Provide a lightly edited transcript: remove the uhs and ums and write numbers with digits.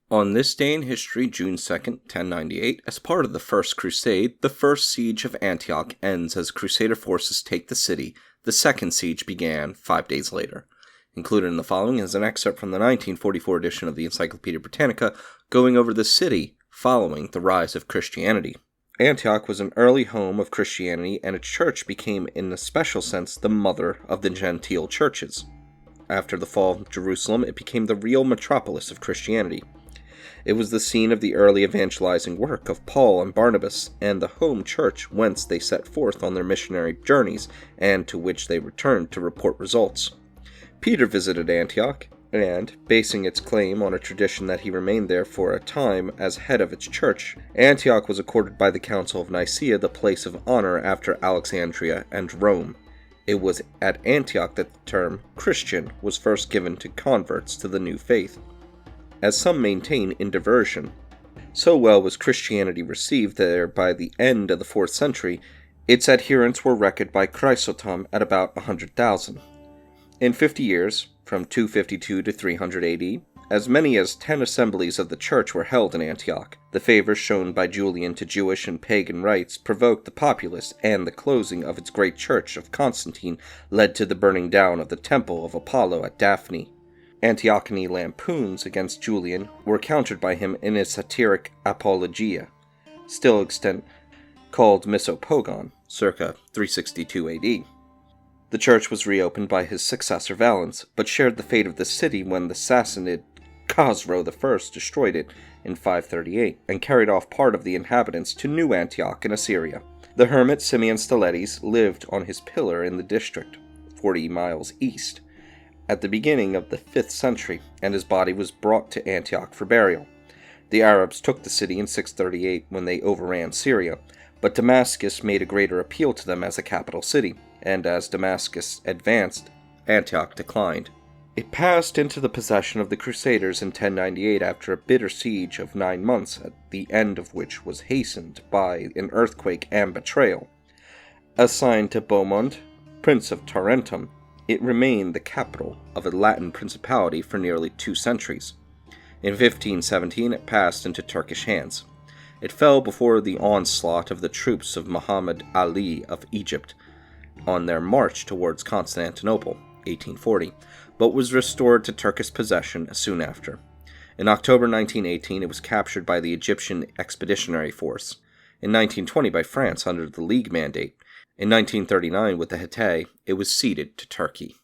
On this day in history, June 2nd, 1098, as part of the First Crusade, the First Siege of Antioch ends as Crusader forces take the city. The second siege began 5 days later. Included in the following is an excerpt from the 1944 edition of the Encyclopedia Britannica, going over the city following the rise of Christianity. Antioch was an early home of Christianity, and its church became, in a special sense, the mother of the Gentile churches. After the fall of Jerusalem, it became the real metropolis of Christianity. It was the scene of the early evangelizing work of Paul and Barnabas, and the home church whence they set forth on their missionary journeys, and to which they returned to report results. Peter visited Antioch, and, basing its claim on a tradition that he remained there for a time as head of its church, Antioch was accorded by the Council of Nicaea the place of honor after Alexandria and Rome. It was at Antioch that the term Christian was first given to converts to the new faith. As some maintain in diversion, so well was Christianity received there by the end of the 4th century, its adherents were reckoned by Chrysostom at about 100,000. In 50 years, from 252 to 300 AD, as many as 10 assemblies of the church were held in Antioch. The favor shown by Julian to Jewish and pagan rites provoked the populace, and the closing of its great church of Constantine led to the burning down of the temple of Apollo at Daphne. Antiochene lampoons against Julian were countered by him in his satiric Apologia, still extant, called Misopogon, circa 362 AD. The church was reopened by his successor Valens, but shared the fate of the city when the Sassanid Khosrow I destroyed it in 538 and carried off part of the inhabitants to New Antioch in Assyria. The hermit Simeon Stylites lived on his pillar in the district, 40 miles east, at the beginning of the 5th century, and his body was brought to Antioch for burial. The Arabs took the city in 638 when they overran Syria, but Damascus made a greater appeal to them as a capital city, and as Damascus advanced, Antioch declined. It passed into the possession of the Crusaders in 1098 after a bitter siege of 9 months, at the end of which was hastened by an earthquake and betrayal. Assigned to Bohemond, Prince of Tarentum, it remained the capital of a Latin principality for nearly 2 centuries. In 1517 it passed into Turkish hands. It fell before the onslaught of the troops of Muhammad Ali of Egypt on their march towards Constantinople, 1840, but was restored to Turkish possession soon after. In October 1918 it was captured by the Egyptian Expeditionary Force. In 1920 by France under the League Mandate. In 1939 with the Hittite, it was ceded to Turkey.